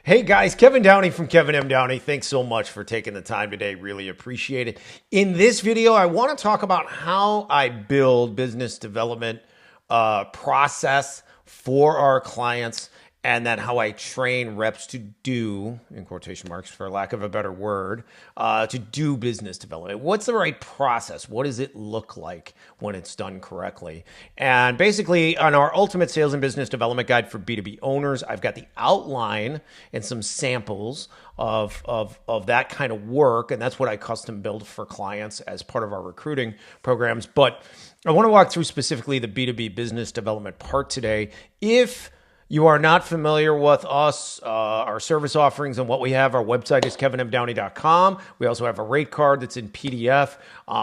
Hey guys, Kevin Downey from Kevin M. Downey. Thanks so much for taking the time today. Really appreciate it. In this video, I want to talk about how I build business development process for our clients, and then how I train reps to do, in quotation marks for lack of a better word, to do business development. What's the right process? What does it look like when it's done correctly? And basically, on our Ultimate Sales and Business Development Guide for B2B owners, I've got the outline and some samples of that kind of work, and that's what I custom build for clients as part of our recruiting programs. But I want to walk through specifically the B2B business development part today. If you are not familiar with us, our service offerings, and what we have, our website is kevinmdowney.com. We also have a rate card that's in PDF.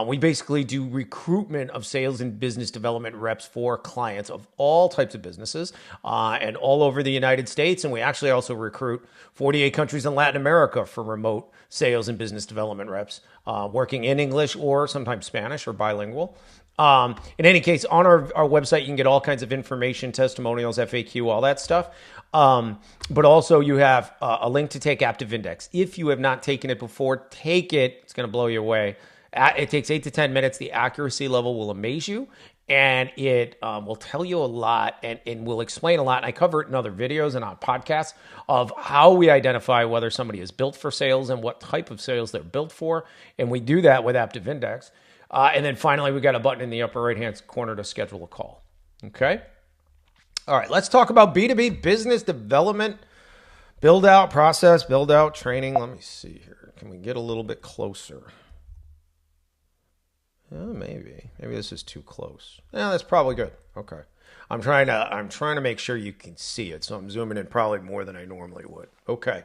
We basically do recruitment of sales and business development reps for clients of all types of businesses and all over the United States. And we actually also recruit 48 countries in Latin America for remote sales and business development reps working in English or sometimes Spanish or bilingual. In any case, on our website, you can get all kinds of information, testimonials, FAQ, all that stuff. But also you have a link to take Aptive Index. If you have not taken it before, take it. It's going to blow you away. It takes 8 to 10 minutes. The accuracy level will amaze you, and it will tell you a lot and will explain a lot. And I cover it in other videos and on podcasts of how we identify whether somebody is built for sales and what type of sales they're built for. And we do that with Aptive Index. And then finally, we got a button in the upper right-hand corner to schedule a call. Okay? All right, let's talk about B2B business development, build-out process, build-out training. Let me see here. Can we get a little bit closer? Maybe this is too close. Yeah, that's probably good. Okay. I'm trying to make sure you can see it, so I'm zooming in probably more than I normally would. Okay.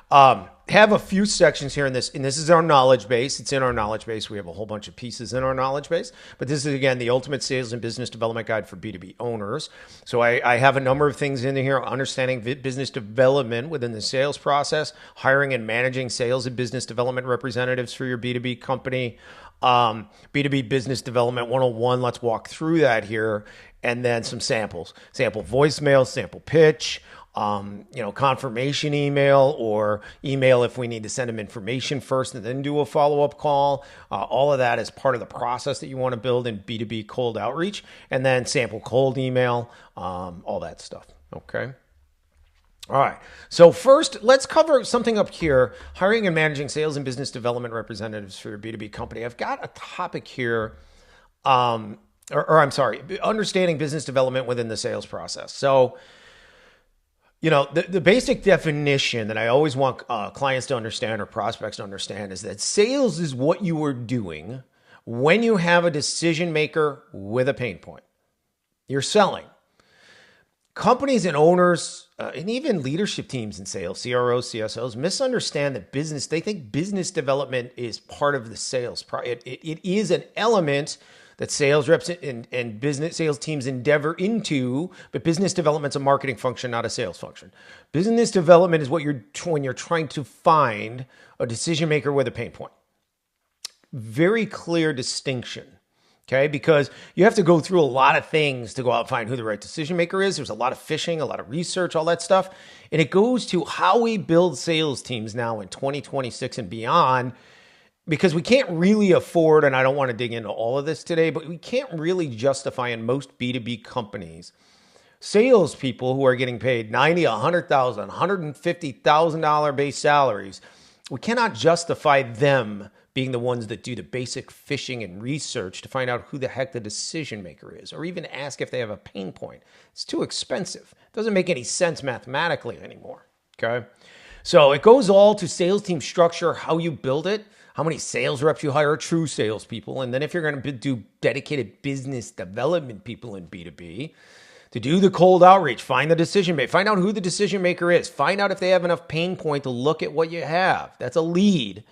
Have a few sections here in this, and this is our knowledge base. It's in our knowledge base. We have a whole bunch of pieces in our knowledge base, but this is, again, the Ultimate Sales and Business Development Guide for B2B owners. So I have a number of things in here: understanding business development within the sales process, hiring and managing sales and business development representatives for your B2B company, B2B Business Development 101. Let's walk through that here, and then some samples, sample voicemail, sample pitch, confirmation email, or email if we need to send them information first and then do a follow-up call. All of that is part of the process that you want to build in B2B cold outreach, and then sample cold email, all that stuff. Okay. All right. So first, let's cover something up here: hiring and managing sales and business development representatives for your B2B company. I've got a topic here, understanding business development within the sales process. So, the basic definition that I always want clients to understand or prospects to understand is that sales is what you are doing when you have a decision maker with a pain point. You're selling. Companies and owners and even leadership teams in sales, CROs, CSOs, misunderstand that they think business development is part of the sales. It is an element that sales reps and business sales teams endeavor into, but business development's a marketing function, not a sales function. Business development is when you're trying to find a decision maker with a pain point. Very clear distinction, okay? Because you have to go through a lot of things to go out and find who the right decision maker is. There's a lot of fishing, a lot of research, all that stuff. And it goes to how we build sales teams now in 2026 and beyond, because we can't really afford, and I don't want to dig into all of this today, but we can't really justify in most B2B companies salespeople who are getting paid $90,000, $100,000, $150,000 base salaries. We cannot justify them being the ones that do the basic fishing and research to find out who the heck the decision maker is, or even ask if they have a pain point. It's too expensive. It doesn't make any sense mathematically anymore, okay? So it goes all to sales team structure, how you build it, how many sales reps you hire, true salespeople, and then if you're going to do dedicated business development people in B2B, to do the cold outreach, find the decision maker, find out who the decision maker is, find out if they have enough pain point to look at what you have. That's a lead.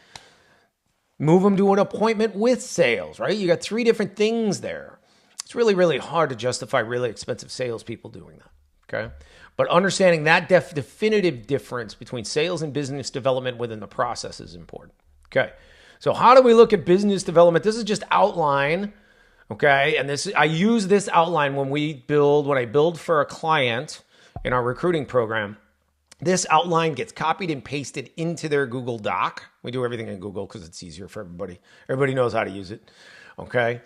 Move them to an appointment with sales, right? You got 3 different things there. It's really, really hard to justify really expensive salespeople doing that, okay? But understanding that definitive difference between sales and business development within the process is important, okay? So how do we look at business development? This is just outline, okay? And I use this outline when I build for a client in our recruiting program. This outline gets copied and pasted into their Google Doc. We do everything in Google because it's easier for everybody. Everybody knows how to use it. Okay.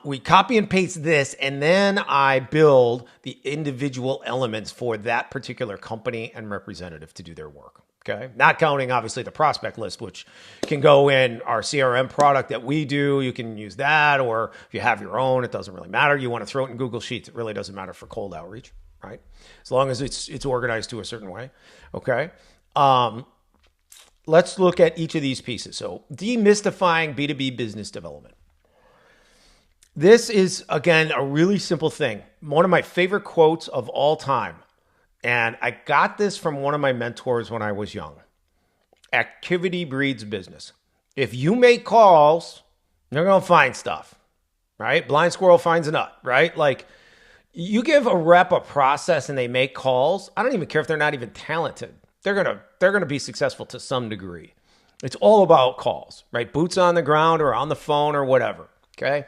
We copy and paste this, and then I build the individual elements for that particular company and representative to do their work. Okay. Not counting, obviously, the prospect list, which can go in our CRM product that we do. You can use that, or if you have your own, it doesn't really matter. You want to throw it in Google Sheets. It really doesn't matter for cold outreach, right? As long as it's organized to a certain way. Okay. Let's look at each of these pieces. So demystifying B2B business development. This is, again, a really simple thing. One of my favorite quotes of all time. And I got this from one of my mentors when I was young. Activity breeds business. If you make calls, you're going to find stuff, right? Blind squirrel finds a nut, right? Like, you give a rep a process and they make calls. I don't even care if they're not even talented. They're going to be successful to some degree. It's all about calls, right? Boots on the ground or on the phone or whatever, okay?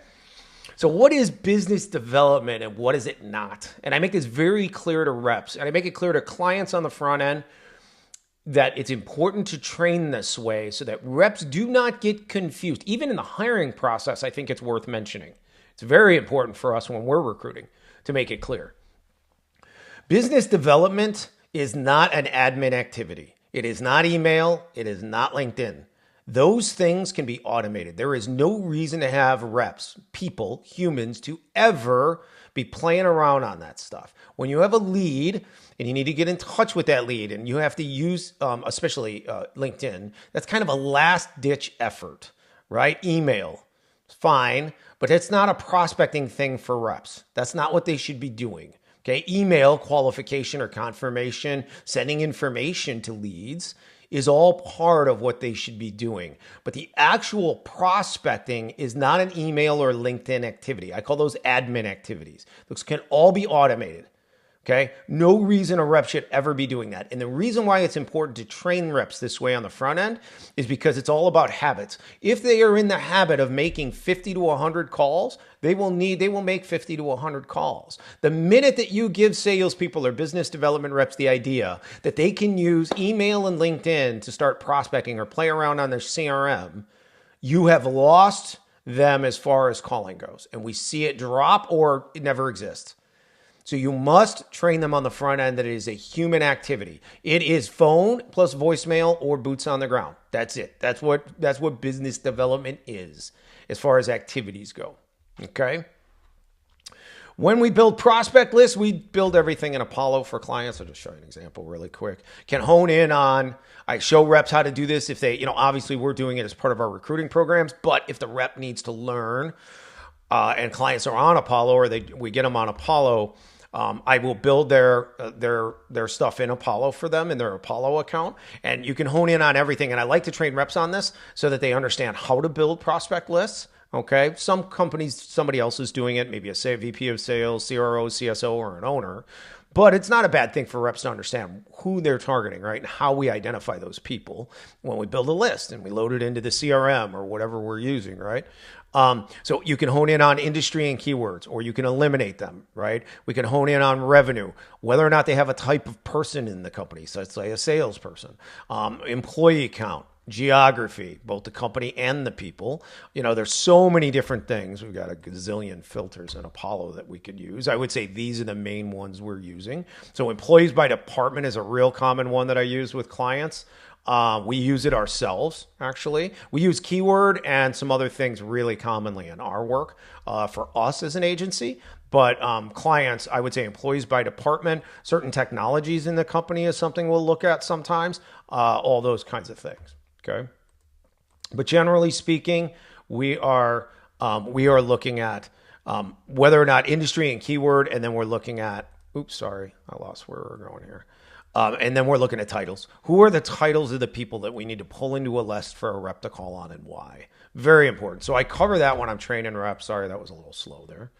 So what is business development and what is it not? And I make this very clear to reps, and I make it clear to clients on the front end that it's important to train this way so that reps do not get confused. Even in the hiring process, I think it's worth mentioning. It's very important for us when we're recruiting to make it clear. Business development is not an admin activity. It is not email. It is not LinkedIn. Those things can be automated. There is no reason to have reps, people, humans, to ever be playing around on that stuff. When you have a lead and you need to get in touch with that lead and you have to use, especially LinkedIn, that's kind of a last-ditch effort, right? Email, fine, but it's not a prospecting thing for reps. That's not what they should be doing. Okay, email qualification or confirmation, sending information to leads is all part of what they should be doing. But the actual prospecting is not an email or LinkedIn activity. I call those admin activities. Those can all be automated. Okay? No reason a rep should ever be doing that. And the reason why it's important to train reps this way on the front end is because it's all about habits. If they are in the habit of making 50 to 100 calls, they will make 50 to 100 calls. The minute that you give salespeople or business development reps the idea that they can use email and LinkedIn to start prospecting or play around on their CRM, you have lost them as far as calling goes. And we see it drop or it never exists. So you must train them on the front end that it is a human activity. It is phone plus voicemail or boots on the ground. That's it. That's what business development is as far as activities go. Okay? When we build prospect lists, we build everything in Apollo for clients. I'll just show you an example really quick. Can hone in on, I show reps how to do this if they, obviously we're doing it as part of our recruiting programs, but if the rep needs to learn and clients are on Apollo or we get them on Apollo, I will build their stuff in Apollo for them in their Apollo account, and you can hone in on everything. And I like to train reps on this so that they understand how to build prospect lists. Okay, some companies, somebody else is doing it, maybe a VP of sales, CRO, CSO, or an owner. But it's not a bad thing for reps to understand who they're targeting, right? And how we identify those people when we build a list and we load it into the CRM or whatever we're using, right? So you can hone in on industry and keywords, or you can eliminate them, right? We can hone in on revenue, whether or not they have a type of person in the company. So it's like a salesperson, employee count, geography, both the company and the people. There's so many different things. We've got a gazillion filters in Apollo that we could use. I would say these are the main ones we're using. So employees by department is a real common one that I use with clients. We use it ourselves, actually. We use keyword and some other things really commonly in our work for us as an agency. But clients, I would say employees by department, certain technologies in the company is something we'll look at sometimes, all those kinds of things. Okay. But generally speaking, we are looking at whether or not industry and keyword, and then we're looking at, I lost where we're going here. And then we're looking at titles. Who are the titles of the people that we need to pull into a list for a rep to call on and why? Very important. So I cover that when I'm training reps. Sorry, that was a little slow there.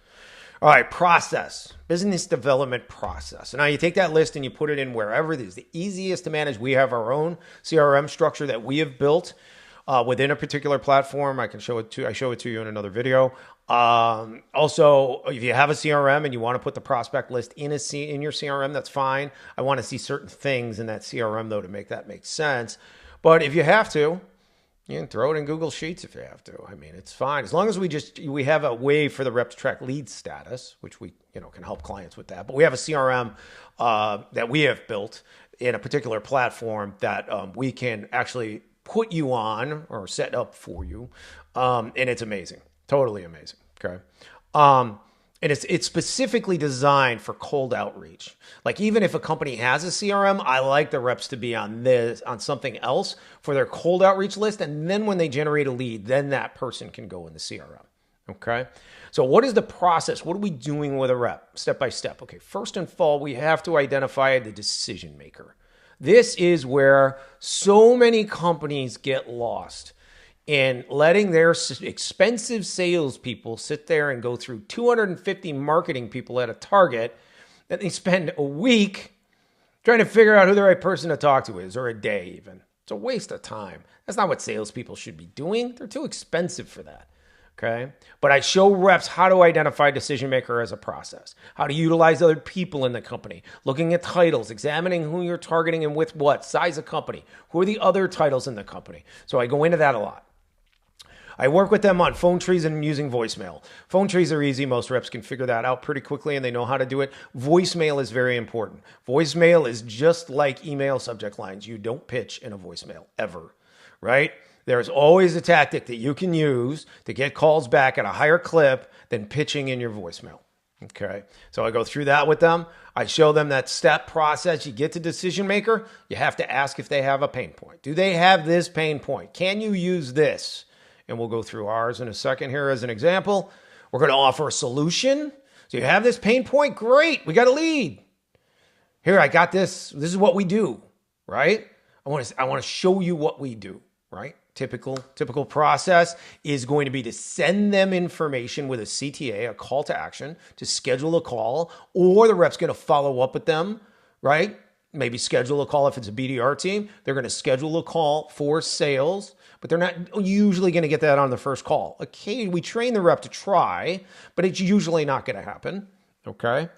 All right, process, business development process. And now you take that list and you put it in wherever it is. The easiest to manage, we have our own CRM structure that we have built within a particular platform. I show it to you in another video. Also, if you have a CRM and you want to put the prospect list in your CRM, that's fine. I want to see certain things in that CRM though to make that make sense. But if you have to, you can throw it in Google Sheets if you have to. I mean, it's fine as long as we have a way for the rep to track lead status, which we can help clients with that. But we have a CRM that we have built in a particular platform that we can actually put you on or set up for you, and it's amazing. Totally amazing. Okay. And it's specifically designed for cold outreach. Like even if a company has a CRM, I like the reps to be on something else for their cold outreach list. And then when they generate a lead, then that person can go in the CRM. Okay. So what is the process? What are we doing with a rep? Step by step. Okay. First and foremost, we have to identify the decision maker. This is where so many companies get lost in letting their expensive salespeople sit there and go through 250 marketing people at a target, and they spend a week trying to figure out who the right person to talk to is, or a day even. It's a waste of time. That's not what salespeople should be doing. They're too expensive for that. Okay. But I show reps how to identify decision maker as a process, how to utilize other people in the company, looking at titles, examining who you're targeting and with what size of company, who are the other titles in the company. So I go into that a lot. I work with them on phone trees and using voicemail. Phone trees are easy. Most reps can figure that out pretty quickly and they know how to do it. Voicemail is very important. Voicemail is just like email subject lines. You don't pitch in a voicemail ever, right? There's always a tactic that you can use to get calls back at a higher clip than pitching in your voicemail. Okay. So I go through that with them. I show them that step process. You get to decision maker. You have to ask if they have a pain point. Do they have this pain point? Can you use this? And we'll go through ours in a second here as an example. We're going to offer a solution. So you have this pain point. Great. We got a lead. Here, I got this. This is what we do, right? I want to show you what we do, right? Typical process is going to be to send them information with a CTA, a call to action, to schedule a call, or the rep's going to follow up with them, right? Maybe schedule a call if it's a BDR team. They're going to schedule a call for sales, but they're not usually going to get that on the first call. Okay, we train the rep to try, but it's usually not going to happen, okay?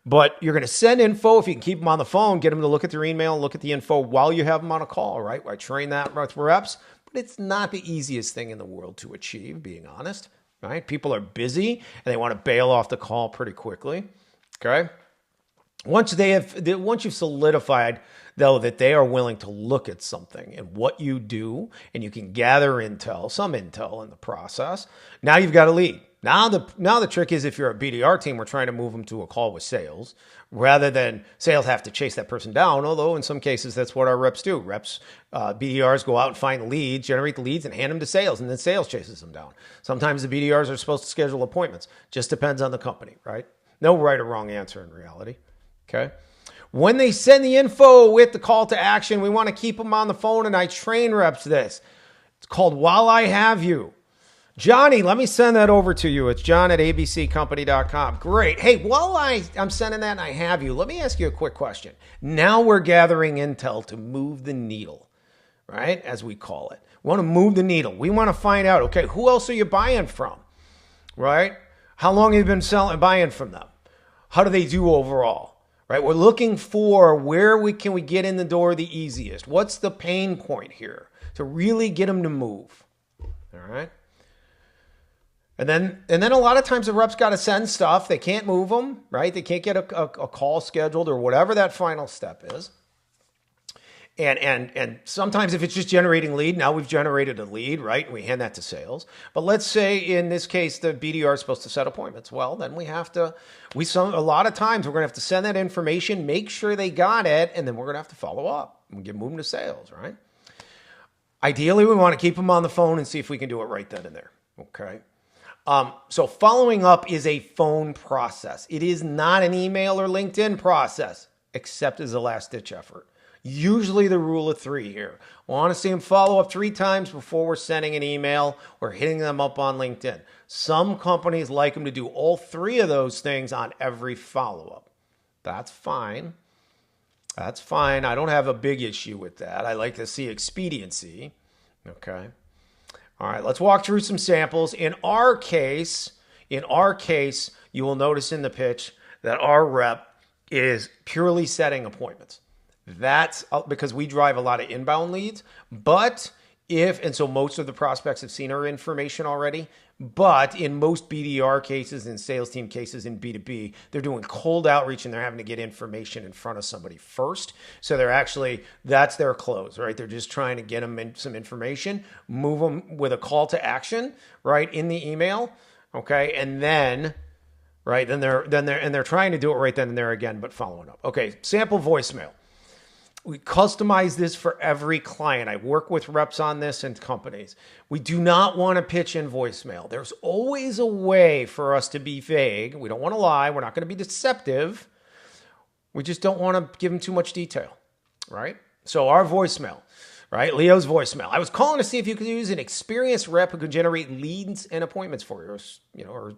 But you're going to send info. If you can keep them on the phone, get them to look at their email, look at the info while you have them on a call, right? I train that with reps, but it's not the easiest thing in the world to achieve, being honest, right? People are busy and they want to bail off the call pretty quickly, okay? Once you've solidified, though, that they are willing to look at something and what you do, and you can gather some intel in the process, now you've got a lead. Now the trick is if you're a BDR team, we're trying to move them to a call with sales rather than sales have to chase that person down, although in some cases that's what our reps do. BDRs go out and find leads, generate the leads, and hand them to sales, and then sales chases them down. Sometimes the BDRs are supposed to schedule appointments. Just depends on the company, right? No right or wrong answer in reality. Okay. When they send the info with the call to action, we want to keep them on the phone, and I train reps this. It's called While I Have You. Johnny, let me send that over to you. It's john@abccompany.com. Great. Hey, while I'm sending that and I have you, let me ask you a quick question. Now we're gathering intel to move the needle, right? As we call it. We want to move the needle. We want to find out, okay, who else are you buying from, right? How long have you been buying from them? How do they do overall? Right, we're looking for where can we get in the door the easiest. What's the pain point here to really get them to move? All right, and then a lot of times the reps got to send stuff. They can't move them, right? They can't get a call scheduled or whatever that final step is. And sometimes if it's just generating lead, now we've generated a lead, right? And we hand that to sales. But let's say in this case, the BDR is supposed to set appointments. Well, then a lot of times we're going to have to send that information, make sure they got it, and then we're going to have to follow up and move them to sales, right? Ideally, we want to keep them on the phone and see if we can do it right then and there, okay? So following up is a phone process. It is not an email or LinkedIn process, except as a last-ditch effort. Usually the rule of 3 here. We want to see them follow up 3 times before we're sending an email or hitting them up on LinkedIn. Some companies like them to do all 3 of those things on every follow-up. That's fine. That's fine. I don't have a big issue with that. I like to see expediency. Okay. All right, let's walk through some samples. In our case, In our case, you will notice in the pitch that our rep is purely setting appointments. That's because we drive a lot of inbound leads, but so most of the prospects have seen our information already, but in most BDR cases and sales team cases in B2B, they're doing cold outreach and they're having to get information in front of somebody first. So that's their close, right? They're just trying to get them some information, move them with a call to action, right, in the email, okay? And then, right, they're trying to do it right then and there again, but following up. Okay, sample voicemail. We customize this for every client. I work with reps on this and companies. We do not want to pitch in voicemail. There's always a way for us to be vague. We don't want to lie. We're not going to be deceptive. We just don't want to give them too much detail, right? So our voicemail, right? Leo's voicemail. I was calling to see if you could use an experienced rep who could generate leads and appointments for you, or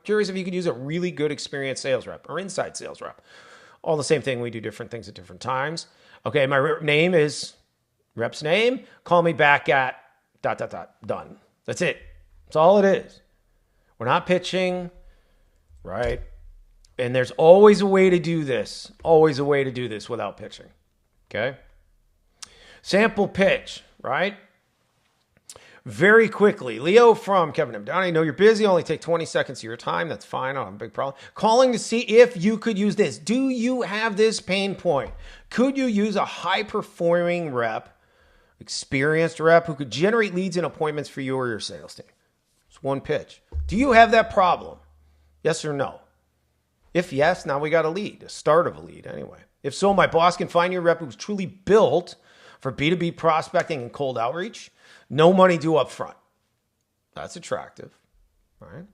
curious if you could use a really good experienced sales rep or inside sales rep. All the same thing. We do different things at different times. Okay, my name is rep's name. Call me back at ... Done. That's it. That's all it is. We're not pitching, right? And there's always a way to do this. Always a way to do this without pitching. Okay? Sample pitch, right? Very quickly, Leo from Kevin Downey. I know you're busy. Only take 20 seconds of your time. That's fine. I don't have a big problem. Calling to see if you could use this. Do you have this pain point? Could you use a high-performing rep, experienced rep, who could generate leads and appointments for you or your sales team? It's one pitch. Do you have that problem? Yes or no? If yes, now we got a lead, a start of a lead anyway. If so, my boss can find you a rep who's truly built for B2B prospecting and cold outreach. No money due up front. That's attractive, right?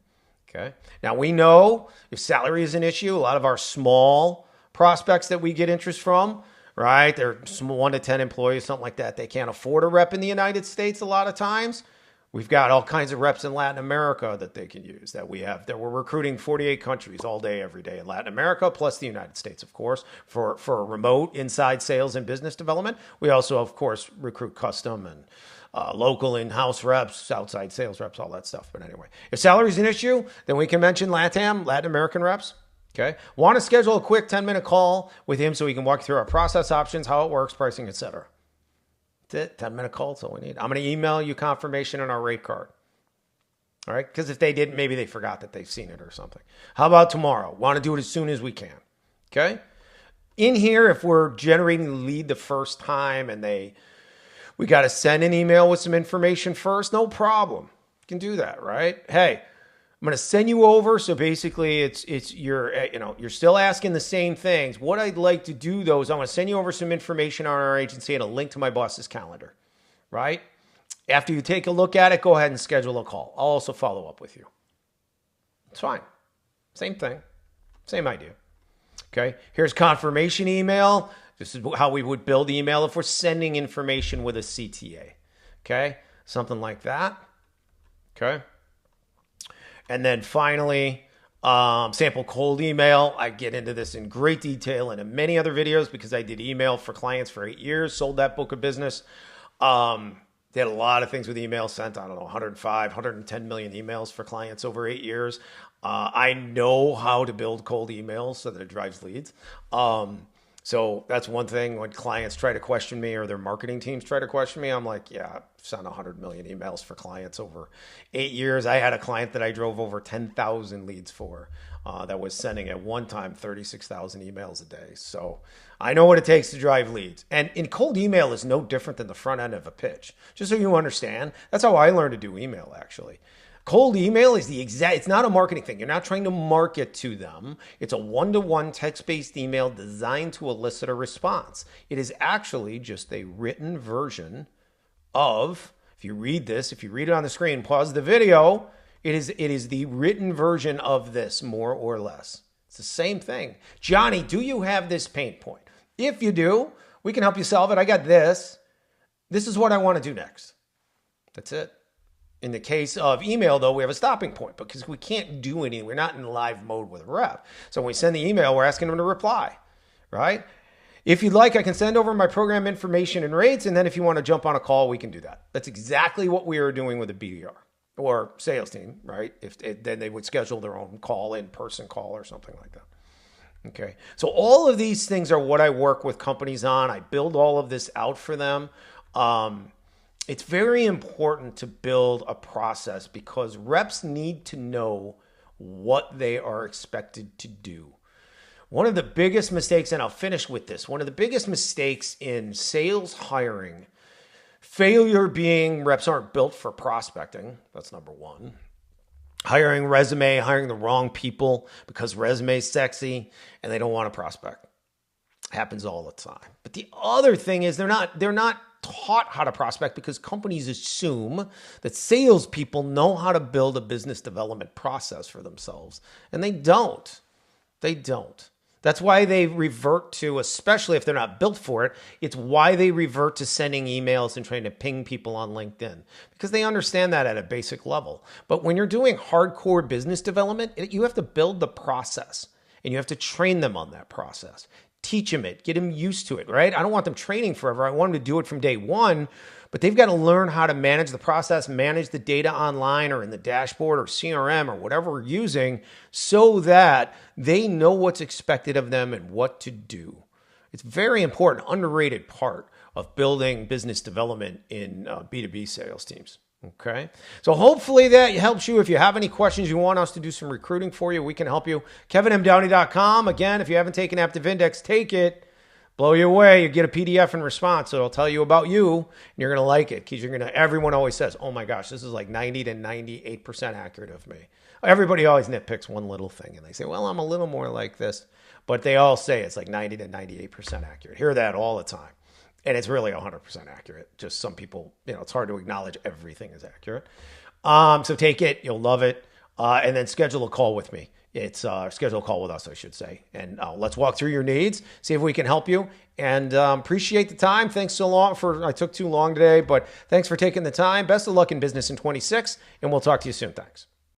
Okay. Now we know if salary is an issue, a lot of our small prospects that we get interest from, right? They're 1 to 10 employees, something like that. They can't afford a rep in the United States a lot of times. We've got all kinds of reps in Latin America that they can use that we're recruiting 48 countries all day, every day in Latin America, plus the United States, of course, for remote inside sales and business development. We also, of course, recruit custom and local in-house reps, outside sales reps, all that stuff. But anyway, if salary is an issue, then we can mention Latin American reps. Okay. Want to schedule a quick 10-minute call with him so he can walk through our process options, how it works, pricing, etc. That's it. 10-minute call. That's all we need. I'm going to email you confirmation on our rate card. All right. Because if they didn't, maybe they forgot that they've seen it or something. How about tomorrow? Want to do it as soon as we can. Okay. In here, if we're generating the lead the first time and we got to send an email with some information first, no problem. You can do that, right? Hey, I'm going to send you over. So basically you're still asking the same things. What I'd like to do though is I'm going to send you over some information on our agency and a link to my boss's calendar, right? After you take a look at it, go ahead and schedule a call. I'll also follow up with you. It's fine. Same thing. Same idea. Okay. Here's confirmation email. This is how we would build email if we're sending information with a CTA. Okay. Something like that. Okay. And then finally, sample cold email. I get into this in great detail and in many other videos because I did email for clients for 8 years, sold that book of business. Did a lot of things with email, sent, 105, 110 million emails for clients over 8 years. I know how to build cold emails so that it drives leads. So that's one thing when clients try to question me or their marketing teams try to question me, I'm like, yeah, I've sent 100 million emails for clients over 8 years. I had a client that I drove over 10,000 leads for that was sending at one time 36,000 emails a day. So I know what it takes to drive leads. And in cold email is no different than the front end of a pitch. Just so you understand, that's how I learned to do email actually. Cold email is it's not a marketing thing. You're not trying to market to them. It's a one-to-one text-based email designed to elicit a response. It is actually just a written version of, if you read it on the screen, pause the video, it is the written version of this, more or less. It's the same thing. Johnny, do you have this pain point? If you do, we can help you solve it. I got this. This is what I want to do next. That's it. In the case of email, though, we have a stopping point because we can't do anything. We're not in live mode with a rep. So when we send the email, we're asking them to reply, right? If you'd like, I can send over my program information and rates. And then if you want to jump on a call, we can do that. That's exactly what we are doing with a BDR. or sales team, right? Then they would schedule their own call, in-person call or something like that. Okay. So all of these things are what I work with companies on. I build all of this out for them. It's very important to build a process because reps need to know what they are expected to do. One of the biggest mistakes, and I'll finish with this, one of the biggest mistakes in sales hiring, failure being reps aren't built for prospecting. That's number one. Hiring the wrong people because resume's sexy and they don't want to prospect. Happens all the time. But the other thing is they're not taught how to prospect because companies assume that salespeople know how to build a business development process for themselves. And they don't. They don't. That's why they revert to, especially if they're not built for it, it's why they revert to sending emails and trying to ping people on LinkedIn because they understand that at a basic level. But when you're doing hardcore business development, you have to build the process and you have to train them on that process. Teach them it, get them used to it, right? I don't want them training forever. I want them to do it from day one, but they've got to learn how to manage the process, manage the data online or in the dashboard or CRM or whatever we're using so that they know what's expected of them and what to do. It's very important, underrated part of building business development in B2B sales teams. Okay. So hopefully that helps you. If you have any questions, you want us to do some recruiting for you, we can help you. KevinMDowney.com. Again, if you haven't taken Aptive Index, take it. Blow you away. You get a PDF in response. So it'll tell you about you and you're going to like it because everyone always says, oh my gosh, this is like 90 to 98% accurate of me. Everybody always nitpicks one little thing and they say, well, I'm a little more like this, but they all say it's like 90 to 98% accurate. Hear that all the time. And it's really 100% accurate. Just some people, it's hard to acknowledge everything is accurate. So take it. You'll love it. And then schedule a call with me. Schedule a call with us, I should say. And let's walk through your needs, see if we can help you. And appreciate the time. Thanks so long I took too long today, but thanks for taking the time. Best of luck in business in 26, and we'll talk to you soon. Thanks.